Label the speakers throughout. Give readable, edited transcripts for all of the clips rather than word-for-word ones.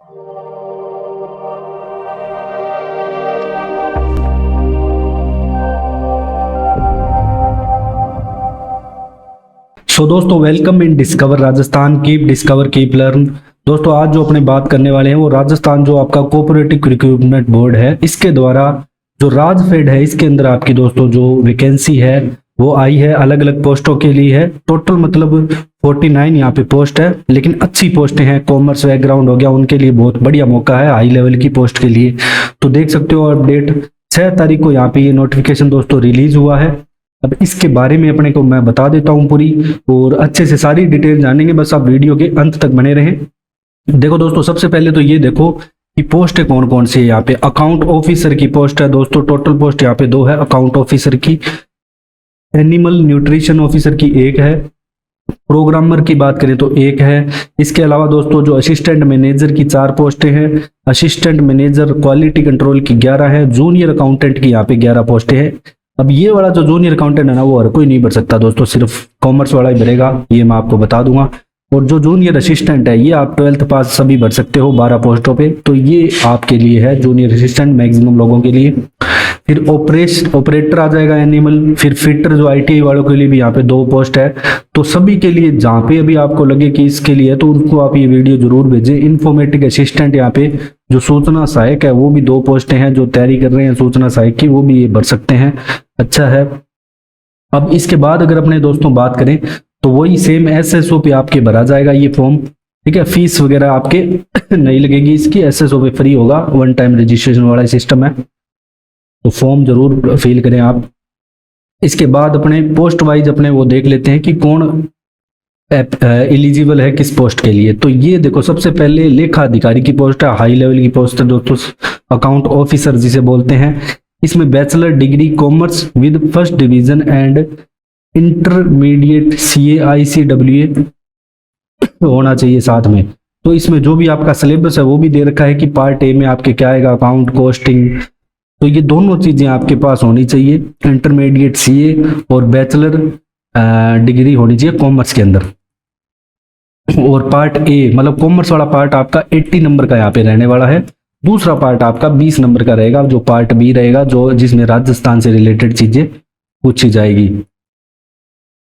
Speaker 1: सो दोस्तों, welcome in discover Rajasthan, keep discover keep learn. दोस्तों, आज जो अपने बात करने वाले हैं वो राजस्थान जो आपका कोऑपरेटिव रिक्रूटमेंट बोर्ड है, इसके द्वारा जो राजफेड है, इसके अंदर आपकी दोस्तों जो वैकेंसी है वो आई है, अलग अलग पोस्टों के लिए है। टोटल मतलब 49 यहाँ पे पोस्ट है, लेकिन अच्छी पोस्टें हैं। कॉमर्स बैकग्राउंड हो गया उनके लिए बहुत बढ़िया मौका है हाई लेवल की पोस्ट के लिए। तो देख सकते हो अपडेट 6 तारीख को यहाँ पे ये नोटिफिकेशन दोस्तों रिलीज हुआ है। अब इसके बारे में अपने को मैं बता देता हूँ पूरी, और अच्छे से सारी डिटेल जानेंगे, बस आप वीडियो के अंत तक बने रहें। देखो दोस्तों, सबसे पहले तो ये देखो कि पोस्ट कौन कौन सी है। यहाँ पे अकाउंट ऑफिसर की पोस्ट है दोस्तों, टोटल पोस्ट यहाँ पे 2 है अकाउंट ऑफिसर की। एनिमल न्यूट्रिशन ऑफिसर की 1 है। प्रोग्रामर की बात करें तो 1 है। इसके अलावा दोस्तों जो असिस्टेंट मैनेजर की 4 पोस्टें हैं। असिस्टेंट मैनेजर क्वालिटी कंट्रोल की 11 है। जूनियर अकाउंटेंट की यहाँ पे 11 पोस्टें हैं। अब ये वाला जो जूनियर अकाउंटेंट है ना, वो हर कोई नहीं भर सकता दोस्तों, सिर्फ कॉमर्स वाला ही भरेगा, ये मैं आपको बता दूंगा। और जो जूनियर असिस्टेंट है, ये आप 12th पास सभी भर सकते हो 12 पोस्टों पे, तो ये आपके लिए है जूनियर असिस्टेंट मैक्सिमम लोगों के लिए। फिर ऑपरेटर आ जाएगा एनिमल। फिर फिटर जो ITI वालों के लिए भी यहाँ पे 2 पोस्ट है। तो सभी के लिए जहाँ पे अभी आपको लगे कि इसके लिए, तो उनको आप ये वीडियो जरूर भेजें। इन्फॉर्मेटिक असिस्टेंट यहाँ पे जो सूचना सहायक है, वो भी 2 पोस्टें हैं। जो तैयारी कर रहे हैं सूचना सहायक की, वो भी ये भर सकते हैं। अच्छा है। अब इसके बाद अगर अपने दोस्तों बात करें तो वही सेम SSO पे आपके भरा जाएगा ये फॉर्म, ठीक है। फीस वगैरह आपके नहीं लगेगी इसकी, SSO पे फ्री होगा, 1 टाइम रजिस्ट्रेशन वाला सिस्टम है। तो फॉर्म जरूर फिल करें आप। इसके बाद अपने पोस्ट वाइज अपने वो देख लेते हैं कि कौन एलिजिबल है किस पोस्ट के लिए। तो ये देखो, सबसे पहले लेखा अधिकारी की पोस्ट है, हाई लेवल की पोस्ट है दोस्तों, अकाउंट ऑफिसर जिसे बोलते हैं। इसमें bachelor degree commerce with first division and intermediate CA/ICWA होना चाहिए साथ में। तो इसमें जो भी आपका सिलेबस है वो भी दे रखा है कि पार्ट A में आपके क्या आएगा, अकाउंट, कॉस्टिंग। तो ये दोनों चीजें आपके पास होनी चाहिए, इंटरमीडिएट CA और बैचलर डिग्री होनी चाहिए कॉमर्स के अंदर। और पार्ट A मतलब कॉमर्स वाला पार्ट आपका 80 नंबर का यहाँ पे रहने वाला है। दूसरा पार्ट आपका 20 नंबर का रहेगा, जो पार्ट B रहेगा, जो जिसमें राजस्थान से रिलेटेड चीजें पूछी जाएगी।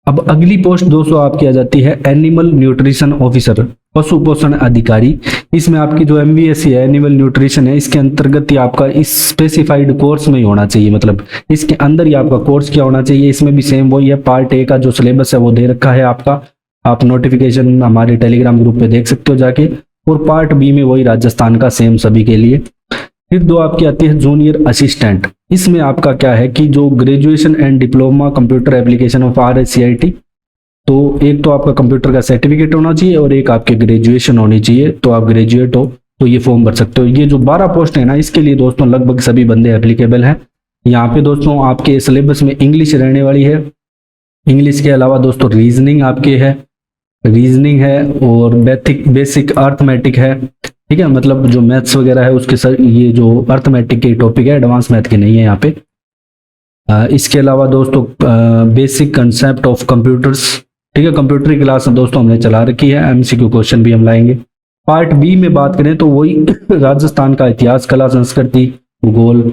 Speaker 1: अब अगली पोस्ट दोस्तों आपकी आ जाती है एनिमल न्यूट्रिशन ऑफिसर, पशु पोषण अधिकारी। इसमें आपकी जो MBSc है, एनिमल न्यूट्रिशन है, इसके अंतर्गत ही आपका इस स्पेसिफाइड कोर्स में ही होना चाहिए, मतलब इसके अंदर ही आपका कोर्स क्या होना चाहिए। इसमें भी सेम वही है, पार्ट A का जो सिलेबस है वो दे रखा है आपका, आप नोटिफिकेशन हमारे टेलीग्राम ग्रुप पे देख सकते हो जाके। और पार्ट B में वही राजस्थान का सेम सभी के लिए। फिर 2 आपकी आती है जूनियर असिस्टेंट। इसमें आपका क्या है कि जो graduation and diploma computer application of RSCIT, तो एक तो आपका कंप्यूटर का सर्टिफिकेट होना चाहिए और एक आपके ग्रेजुएशन होनी चाहिए। तो आप ग्रेजुएट हो तो ये फॉर्म भर सकते हो। ये जो 12 पोस्ट है ना, इसके लिए दोस्तों लगभग सभी बंदे एप्लीकेबल हैं। यहाँ पे दोस्तों आपके सिलेबस में इंग्लिश रहने वाली है। इंग्लिश के अलावा दोस्तों रीजनिंग आपके है, रीजनिंग है और बेसिक अर्थमेटिक है, ठीक है। मतलब जो मैथ्स वगैरह है उसके सर, ये जो अर्थमेटिक के टॉपिक है, एडवांस मैथ के नहीं है यहाँ पे। इसके अलावा दोस्तों बेसिक कंसेप्ट ऑफ कंप्यूटर्स, ठीक है। कंप्यूटर की क्लास दोस्तों हमने चला रखी है, MCQ क्वेश्चन भी हम लाएंगे। पार्ट B में बात करें तो वही राजस्थान का इतिहास, कला, संस्कृति, भूगोल,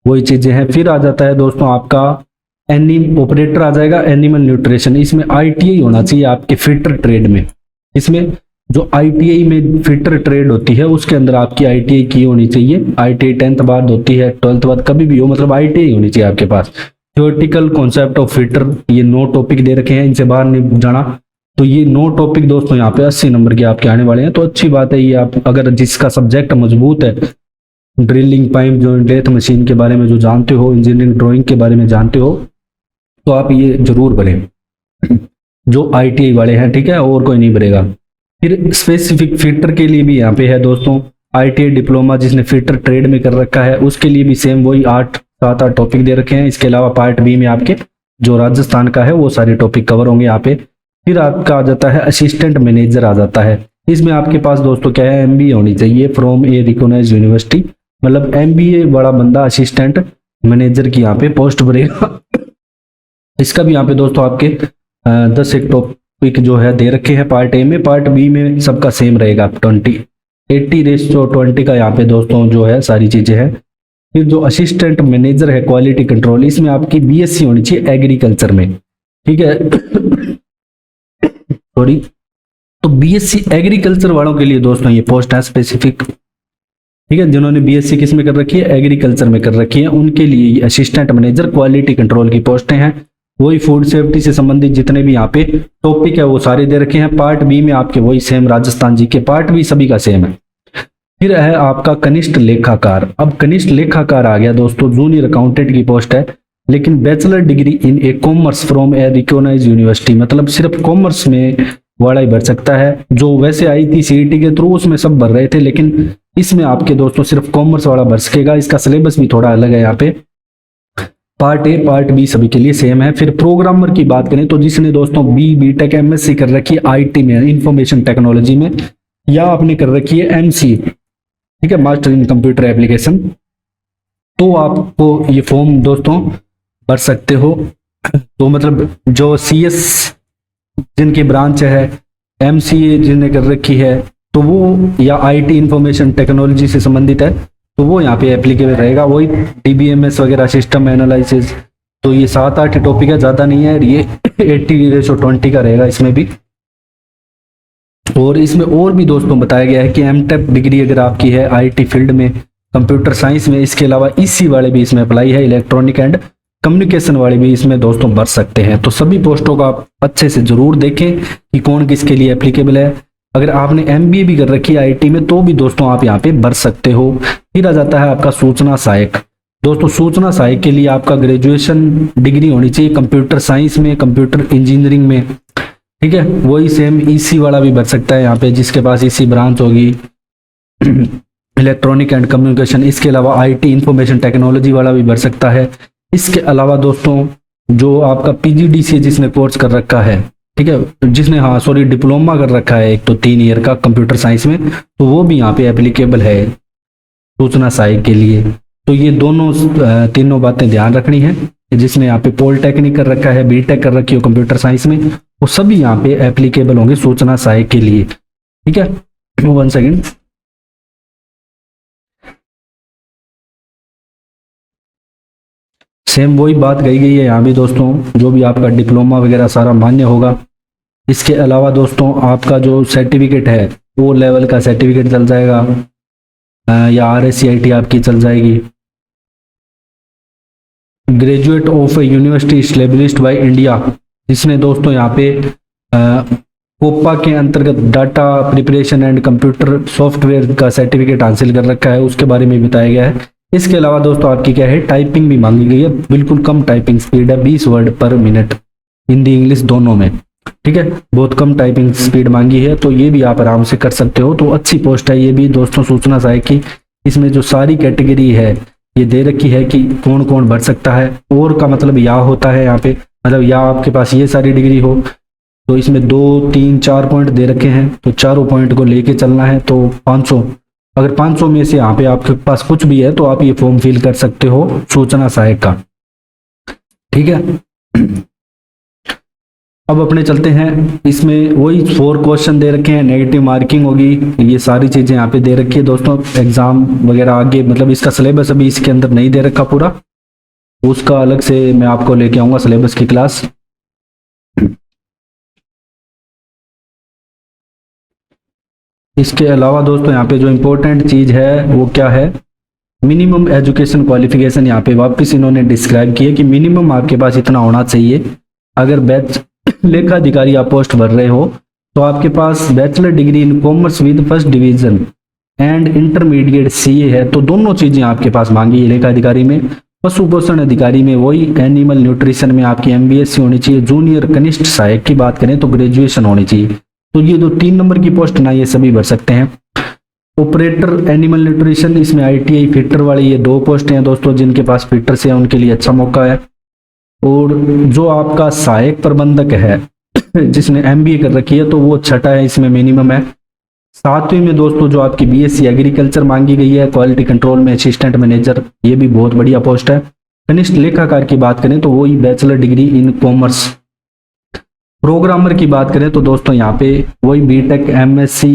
Speaker 1: वही चीजें हैं। फिर आ जाता है दोस्तों आपका ऑपरेटर आ जाएगा एनिमल न्यूट्रिशन। इसमें ITI होना चाहिए आपके फिटर ट्रेड में। इसमें जो ITI में फिटर ट्रेड होती है उसके अंदर आपकी ITI की होनी चाहिए। ITI 10th बाद होती है, 12th बाद कभी भी हो, मतलब ITI होनी चाहिए आपके पास। थ्योरेटिकल कॉन्सेप्ट ऑफ फिटर, ये 9 टॉपिक दे रखे हैं, इनसे बाहर नहीं जाना। तो ये 9 टॉपिक दोस्तों यहाँ पे 80 नंबर के आपके आने वाले हैं। तो अच्छी बात है ये, आप अगर जिसका सब्जेक्ट मजबूत है, drilling, pipe joint, lathe machine के बारे में जो जानते हो, इंजीनियरिंग ड्राइंग के बारे में जानते हो, तो आप ये जरूर भरें जो ITI वाले हैं, ठीक है, और कोई नहीं भरेगा। फिर स्पेसिफिक फिटर के लिए भी यहाँ पे है दोस्तों ITI डिप्लोमा, जिसने फिटर ट्रेड में कर रखा है, उसके लिए भी सेम वही 7-8 टॉपिक दे रखे हैं। इसके अलावा पार्ट B में आपके जो राजस्थान का है वो सारे टॉपिक कवर होंगे यहाँ पे। फिर आपका आ जाता है असिस्टेंट मैनेजर आ जाता है। इसमें आपके पास दोस्तों क्या है, MBA होनी चाहिए फ्रॉम ए रिकॉग्नाइज्ड यूनिवर्सिटी, मतलब MBA बड़ा बंदा असिस्टेंट मैनेजर की यहाँ पे पोस्ट भरेगा। इसका भी यहाँ पे दोस्तों आपके 10 एक टॉपिक जो है दे रखे हैं पार्ट A में। पार्ट B में सबका सेम रहेगा 20। 80:20 का यहाँ पे दोस्तों जो है सारी चीजें हैं। फिर जो असिस्टेंट मैनेजर है क्वालिटी कंट्रोल, इसमें आपकी बीएससी होनी चाहिए एग्रीकल्चर में, ठीक है। सॉरी, तो बीएससी एग्रीकल्चर वालों के लिए दोस्तों ये पोस्ट है स्पेसिफिक, ठीक है। जिन्होंने बीएससी किस में कर रखी है, एग्रीकल्चर में कर रखी है, उनके लिए ये असिस्टेंट मैनेजर क्वालिटी कंट्रोल की पोस्टें हैं। वही फूड सेफ्टी से संबंधित जितने भी यहाँ पे टॉपिक है वो सारे दे रखे हैं। पार्ट बी में आपके वही सेम राजस्थान जी के पार्ट बी सभी का सेम है। फिर है आपका कनिष्ठ लेखाकार। अब कनिष्ठ लेखाकार आ गया दोस्तों, जूनियर अकाउंटेंट की पोस्ट है, लेकिन bachelor degree in a commerce from a recognized university, मतलब सिर्फ कॉमर्स में वाला ही भर सकता है। जो वैसे आई थी सीईटी के थ्रू उसमें सब भर रहे थे, लेकिन इसमें आपके दोस्तों सिर्फ कॉमर्स वाला भर सकेगा। इसका सिलेबस भी थोड़ा अलग है यहाँ पे, पार्ट ए पार्ट बी सभी के लिए सेम है। फिर प्रोग्रामर की बात करें तो जिसने दोस्तों बीटेक एमएससी कर रखी है आईटी में, इंफॉर्मेशन टेक्नोलॉजी में, या आपने कर रखी है एमसी, ठीक है, मास्टर इन कंप्यूटर एप्लीकेशन, तो आपको ये फॉर्म दोस्तों भर सकते हो। तो मतलब जो सीएस जिनकी ब्रांच है, एमसीए जिन्हें कर रखी है, तो वो या आईटी इंफॉर्मेशन टेक्नोलॉजी से संबंधित है, तो वो यहाँ पे एप्लीकेबल रहेगा। वही डीबीएमएस वगैरह सिस्टम एनालिसिस, तो ये 7-8 टॉपिक है, ज़्यादा नहीं है। ये 80:20 का रहेगा इसमें भी। और इसमें और भी दोस्तों बताया गया है कि एमटेक डिग्री अगर आपकी है आईटी फील्ड में, कंप्यूटर साइंस में, इसके अलावा ईसी वाले भी इसमें अप्लाई है, इलेक्ट्रॉनिक एंड कम्युनिकेशन वाले भी इसमें दोस्तों भर सकते हैं। तो सभी पोस्टों का आप अच्छे से जरूर देखें कि कौन किसके लिए एप्लीकेबल है। अगर आपने एमबीए भी कर रखी है आईटी में तो भी दोस्तों आप यहाँ पे भर सकते हो। फिर आ जाता है आपका सूचना सहायक। दोस्तों सूचना सहायक के लिए आपका ग्रेजुएशन डिग्री होनी चाहिए कंप्यूटर साइंस में, कंप्यूटर इंजीनियरिंग में, ठीक है। वही सेम ईसी वाला भी भर सकता है यहाँ पे, जिसके पास ईसी ब्रांच होगी, इलेक्ट्रॉनिक एंड कम्युनिकेशन। इसके अलावा आईटी इंफॉर्मेशन टेक्नोलॉजी वाला भी भर सकता है। इसके अलावा दोस्तों जो आपका पीजीडीसी जिसने कोर्स कर रखा है, ठीक है, जिसने डिप्लोमा कर रखा है एक तो 3 ईयर का कंप्यूटर साइंस में, तो वो भी यहाँ पे एप्लीकेबल है सूचना सहायक के लिए। तो ये दोनों तीनों बातें ध्यान रखनी है। जिसने यहाँ पे पॉलिटेक्निक कर रखा है, बीटेक कर रखी हो कंप्यूटर साइंस में, वो सभी यहाँ पे एप्लीकेबल होंगे सूचना सहायक के लिए, ठीक है। 1 सेकेंड, सेम वही बात कही गई है यहाँ भी दोस्तों, जो भी आपका डिप्लोमा वगैरह सारा मान्य होगा। इसके अलावा दोस्तों आपका जो सर्टिफिकेट है वो लेवल का सर्टिफिकेट चल जाएगा, या RSCIT आपकी चल जाएगी। Graduate of A university established by India, जिसने दोस्तों यहाँ पे कोपा के अंतर्गत data preparation and computer software का सर्टिफिकेट हासिल कर रखा है, उसके बारे में बताया गया है। इसके अलावा दोस्तों आपकी क्या है, टाइपिंग भी मांगी गई है, बिल्कुल कम टाइपिंग स्पीड है, 20 वर्ड पर मिनट, हिंदी इंग्लिश दोनों में, ठीक है। बहुत कम टाइपिंग स्पीड मांगी है, तो ये भी आप आराम से कर सकते हो। तो अच्छी पोस्ट है ये भी दोस्तों सूचना सहायक की। इसमें जो सारी कैटेगरी है ये दे रखी है कि कौन कौन भर सकता है। और का मतलब या होता है यहाँ पे, मतलब या आपके पास ये सारी डिग्री हो, तो इसमें 2, 3, 4 पॉइंट दे रखे हैं, तो चारों पॉइंट को लेके चलना है। तो 500, अगर 500 में से यहाँ पे आपके पास कुछ भी है तो आप ये फॉर्म फिल कर सकते हो सूचना सहायक का, ठीक है। अब अपने चलते हैं, इसमें वही 4 क्वेश्चन दे रखे हैं, नेगेटिव मार्किंग होगी, ये सारी चीजें यहाँ पे दे रखी है दोस्तों। एग्जाम वगैरह आगे, मतलब इसका सिलेबस अभी इसके अंदर नहीं दे रखा पूरा, उसका अलग से मैं आपको लेके आऊंगा सिलेबस की क्लास। इसके अलावा दोस्तों यहाँ पे जो इम्पोर्टेंट चीज है वो क्या है, मिनिमम एजुकेशन क्वालिफिकेशन यहाँ पे वापस इन्होंने डिस्क्राइब की है कि मिनिमम आपके पास इतना होना चाहिए। अगर बैच लेखाधिकारी आप पोस्ट भर रहे हो तो आपके पास bachelor degree in commerce with first division and intermediate CA है, तो दोनों चीजें आपके पास मांगी है लेखाधिकारी में। पशु पोषण अधिकारी में वही एनिमल न्यूट्रिशन में आपकी MBSc होनी चाहिए। जूनियर कनिष्ठ सहायक की बात करें तो ग्रेजुएशन होनी चाहिए। तो ये जो 3 नंबर की पोस्ट ना, ये सभी भर सकते हैं। ऑपरेटर एनिमल न्यूट्रिशन, इसमें ITI फिटर वाली ये 2 पोस्ट हैं दोस्तों, जिनके पास फिटर से है उनके लिए अच्छा मौका है। और जो आपका सहायक प्रबंधक है जिसने MBA कर रखी है, तो वो 6ठा है, इसमें मिनिमम है। 7वीं में दोस्तों जो आपकी BSc एग्रीकल्चर मांगी गई है, क्वालिटी कंट्रोल में असिस्टेंट मैनेजर, ये भी बहुत बढ़िया पोस्ट है। कनिष्ठ लेखाकार की बात करें तो वही bachelor degree in commerce. Programmer की बात करें तो दोस्तों यहाँ पे वही बीटेक MSc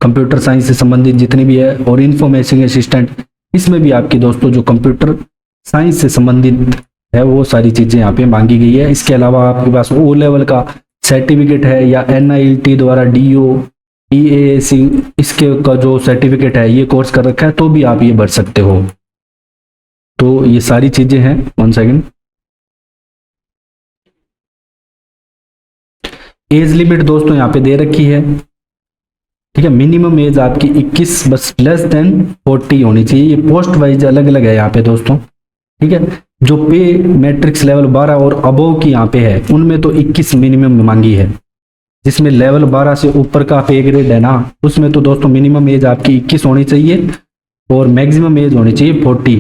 Speaker 1: कंप्यूटर साइंस से संबंधित जितनी भी है, और इंफॉर्मेशन असिस्टेंट, इसमें भी आपकी दोस्तों जो कंप्यूटर साइंस से संबंधित है वो सारी चीजें यहाँ पे मांगी गई है। इसके अलावा आपके पास ओ लेवल का सर्टिफिकेट है या NILT द्वारा DO EAC इसके का जो सर्टिफिकेट है ये कोर्स कर रखा है तो भी आप ये भर सकते हो। तो ये सारी चीजें हैं। 1 सेकेंड। एज लिमिट दोस्तों यहाँ पे दे रखी है, ठीक है। मिनिमम एज आपकी 21 बस लेस देन 40 होनी चाहिए। ये पोस्ट वाइज अलग अलग है यहाँ पे दोस्तों, ठीक है। जो पे मैट्रिक्स लेवल 12 और अबोव की यहाँ पे है उनमें तो 21 मिनिमम मांगी है। जिसमें लेवल 12 से ऊपर का पे ग्रेड है ना, उसमें तो दोस्तों मिनिमम एज आपकी 21 होनी चाहिए और मैक्सिमम एज होनी चाहिए 40।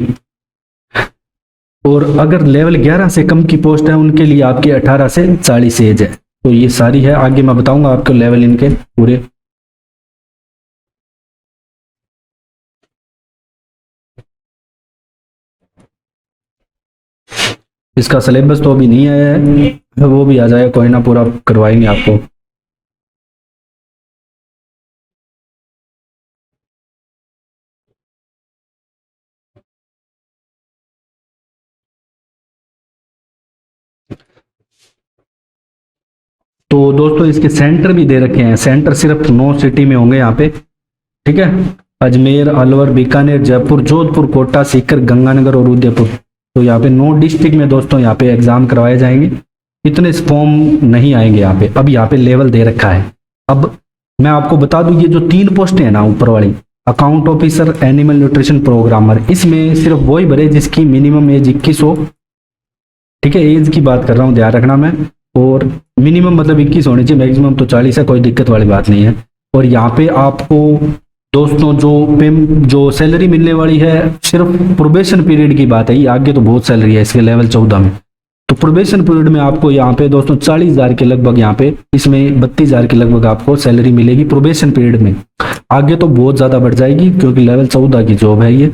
Speaker 1: और अगर लेवल 11 से कम की पोस्ट है उनके लिए आपकी 18 से 40 एज है। तो ये सारी है, आगे मैं बताऊंगा आपको लेवल इनके पूरे। इसका सिलेबस तो अभी नहीं आया है, वो भी आ जाएगा, कोई ना, पूरा करवाएंगे आपको। तो दोस्तों इसके सेंटर भी दे रखे हैं। सेंटर सिर्फ 9 सिटी में होंगे यहाँ पे, ठीक है। अजमेर, अलवर, बीकानेर, जयपुर, जोधपुर, कोटा, सीकर, गंगानगर और उदयपुर। तो यहाँ पे 9 डिस्ट्रिक्ट में दोस्तों यहाँ पे एग्जाम करवाए जाएंगे। इतने फॉर्म नहीं आएंगे यहाँ पे। अब यहाँ पे लेवल दे रखा है। अब मैं आपको बता दूं ये जो 3 पोस्टें हैं ना ऊपर वाली, account officer, animal nutrition programmer, इसमें सिर्फ वही भरे जिसकी मिनिमम एज 21 हो, ठीक है। एज की बात कर रहा हूँ, ध्यान रखना मैं। और मिनिमम मतलब 21 होनी चाहिए, मैक्सिमम तो 40 है, कोई दिक्कत वाली बात नहीं है। और यहाँ पे आपको दोस्तों जो सैलरी मिलने वाली है सिर्फ प्रोबेशन पीरियड की बात है, ये आगे तो बहुत सैलरी है इसके लेवल 14 में। तो प्रोबेशन पीरियड में आपको यहाँ पे दोस्तों 40,000 के लगभग, यहाँ पे इसमें 32,000 के लगभग आपको सैलरी मिलेगी प्रोबेशन पीरियड में। आगे तो बहुत ज्यादा बढ़ जाएगी क्योंकि लेवल 14 की जॉब है ये,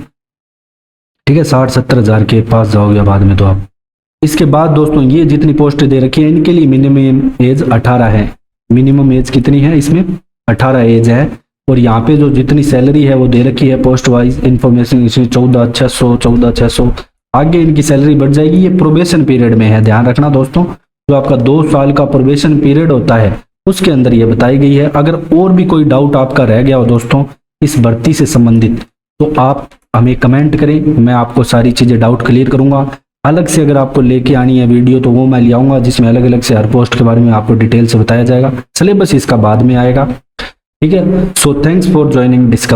Speaker 1: ठीक है। 60-70,000 के पास जाओगे बाद में तो आप। इसके बाद दोस्तों ये जितनी पोस्टें दे रखी है इनके लिए मिनिमम एज 18 है। मिनिमम एज कितनी है इसमें? 18 एज है। और यहाँ पे जो जितनी सैलरी है वो दे रखी है पोस्ट वाइज इन्फॉर्मेशन, इसमें 14,600 आगे इनकी सैलरी बढ़ जाएगी। ये प्रोबेशन पीरियड में है, ध्यान रखना दोस्तों। जो आपका 2 साल का प्रोबेशन पीरियड होता है उसके अंदर ये बताई गई है। अगर और भी कोई डाउट आपका रह गया हो दोस्तों इस भर्ती से संबंधित तो आप हमें कमेंट करें, मैं आपको सारी चीजें डाउट क्लियर करूंगा। अलग से अगर आपको लेके आनी है वीडियो तो वो मैं ले आऊंगा जिसमें अलग अलग से हर पोस्ट के बारे में आपको डिटेल से बताया जाएगा। सिलेबस इसका बाद में आएगा, ठीक है। So thanks for joining discover.